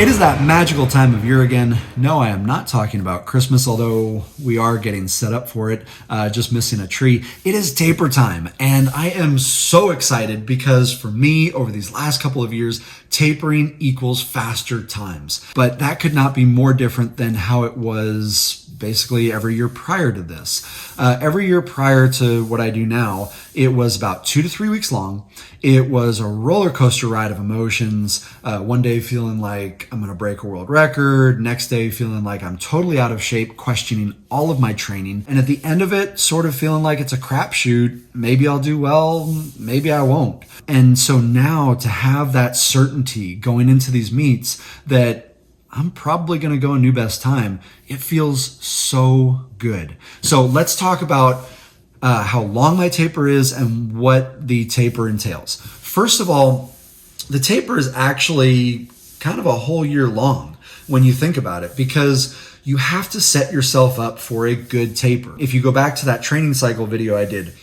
It is that magical time of year again. No, I am not talking about Christmas, although we are getting set up for it, just missing a tree. It is taper time, and I am so excited because for me, over these last couple of years, tapering equals faster times. But that could not be more different than how it was basically every year prior to this. Every year prior to what I do now, it was about 2 to 3 weeks long. It was a roller coaster ride of emotions. One day feeling like I'm going to break a world record. Next day feeling like I'm totally out of shape, questioning all of my training. And at the end of it, sort of feeling like it's a crapshoot. Maybe I'll do well, maybe I won't. And so now to have that certainty going into these meets that I'm probably going to go a new best time, it feels so good. So let's talk about how long my taper is and what the taper entails. First of all, the taper is actually kind of a whole year long when you think about it, because you have to set yourself up for a good taper. If you go back to that training cycle video I did,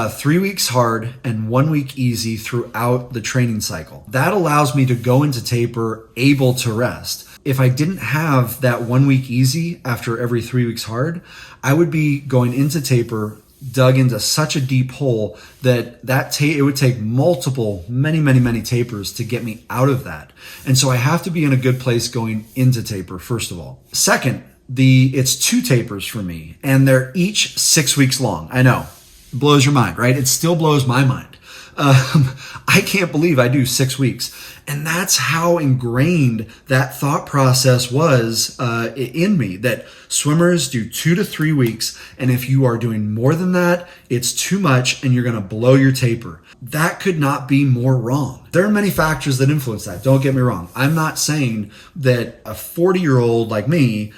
3 weeks hard and 1 week easy throughout the training cycle. That allows me to go into taper able to rest. If I didn't have that 1 week easy after every 3 weeks hard, I would be going into taper dug into such a deep hole that it would take many tapers to get me out of that. And so I have to be in a good place going into taper, first of all. Second, it's 2 tapers for me, and they're each 6 weeks long. I know, it blows your mind, right? It still blows my mind. I can't believe I do 6 weeks. And that's how ingrained that thought process was in me, that swimmers do 2 to 3 weeks. And if you are doing more than that, it's too much and you're going to blow your taper. That could not be more wrong. There are many factors that influence that. Don't get me wrong. I'm not saying that a 40-year-old like me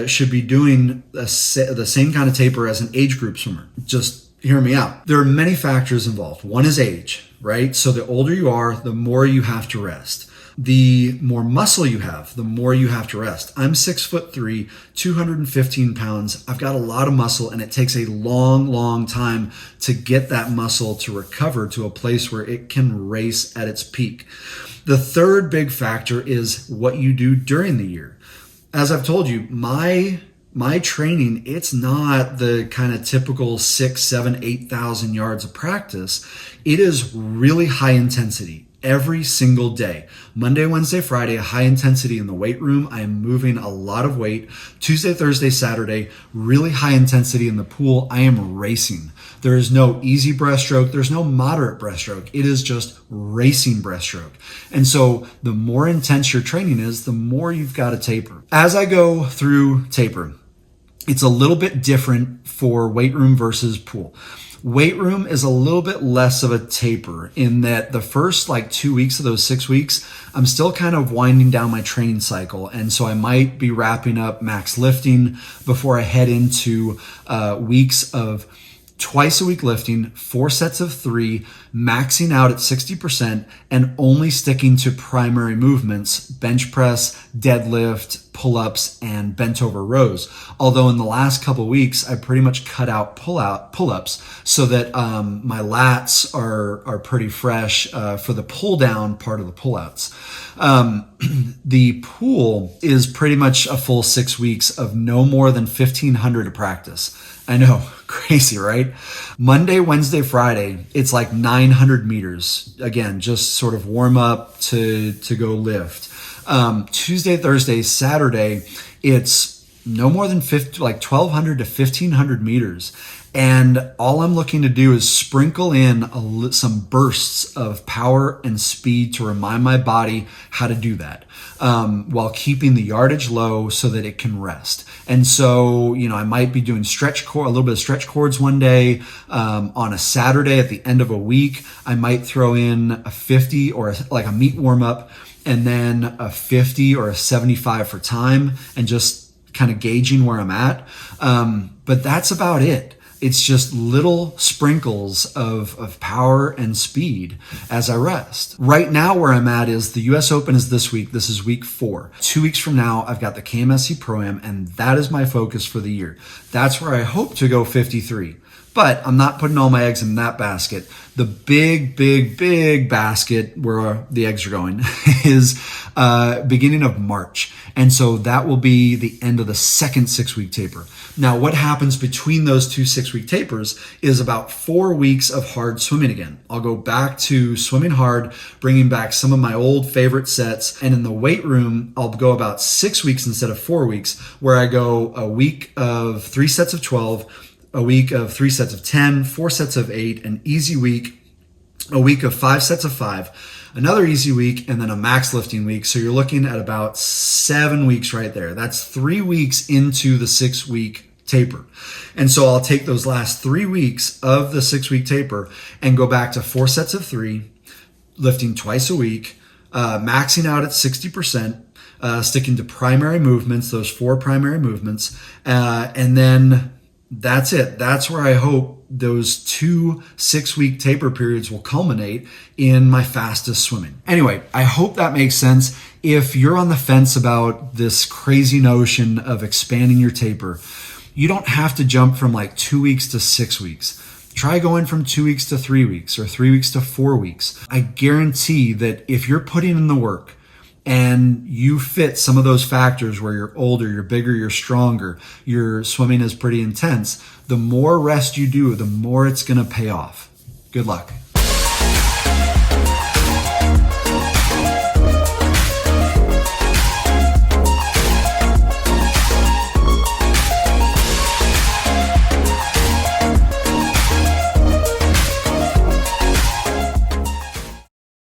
should be doing the same kind of taper as an age group swimmer. Just hear me out. There are many factors involved. One is age, right? So the older you are, the more you have to rest. The more muscle you have, the more you have to rest. I'm 6'3", 215 pounds. I've got a lot of muscle, and it takes a long time to get that muscle to recover to a place where it can race at its peak. The third big factor is what you do during the year. As I've told you, my training, it's not the kind of typical 6, 7, 8,000 yards of practice. It is really high intensity every single day. Monday, Wednesday, Friday, high intensity in the weight room. I am moving a lot of weight. Tuesday, Thursday, Saturday, really high intensity in the pool. I am racing. There is no easy breaststroke. There's no moderate breaststroke. It is just racing breaststroke. And so the more intense your training is, the more you've got to taper. As I go through taper, it's a little bit different for weight room versus pool. Weight room is a little bit less of a taper in that the first 2 weeks of those 6 weeks, I'm still kind of winding down my training cycle. And so I might be wrapping up max lifting before I head into weeks of twice a week lifting, 4 sets of 3, maxing out at 60% and only sticking to primary movements, bench press, deadlift, pull-ups, and bent over rows. Although in the last couple of weeks, I pretty much cut out pull-ups so that my lats are pretty fresh for the pull-down part of the pull-outs. The pool is pretty much a full 6 weeks of no more than 1,500 of practice. I know, crazy, right? Monday, Wednesday, Friday, it's like 900 meters. Again, just sort of warm up to go lift. Tuesday, Thursday, Saturday, it's no more than 1,200 to 1,500 meters. And all I'm looking to do is sprinkle in some bursts of power and speed to remind my body how to do that, while keeping the yardage low so that it can rest. And so, I might be doing a little bit of stretch cords one day. On a Saturday at the end of a week, I might throw in a 50 or a meet warm up, and then a 50 or a 75 for time, and just kind of gauging where I'm at. But that's about it. It's just little sprinkles of power and speed as I rest. Right now where I'm at is the US Open is this week. This is week 4. 2 weeks from now, I've got the KMSC Pro-Am, and that is my focus for the year. That's where I hope to go 53. But I'm not putting all my eggs in that basket. The big basket where the eggs are going is beginning of March. And so that will be the end of the second 6-week taper. Now, what happens between those two 6-week tapers is about 4 weeks of hard swimming again. I'll go back to swimming hard, bringing back some of my old favorite sets. And in the weight room, I'll go about 6 weeks instead of 4 weeks, where I go a week of 3 sets of 12, a week of 3 sets of 10, 4 sets of 8, an easy week, a week of 5 sets of 5, another easy week, and then a max lifting week. So you're looking at about 7 weeks right there. That's 3 weeks into the 6-week taper. And so I'll take those last 3 weeks of the 6-week taper and go back to 4 sets of 3, lifting twice a week, maxing out at 60%, sticking to primary movements, those 4 primary movements, and then that's it. That's where I hope those 2 6-week taper periods will culminate in my fastest swimming. Anyway, I hope that makes sense. If you're on the fence about this crazy notion of expanding your taper, you don't have to jump from like 2 weeks to 6 weeks. Try going from 2 weeks to 3 weeks or 3 weeks to 4 weeks. I guarantee that if you're putting in the work and you fit some of those factors where you're older, you're bigger, you're stronger, your swimming is pretty intense, the more rest you do, the more it's going to pay off. Good luck.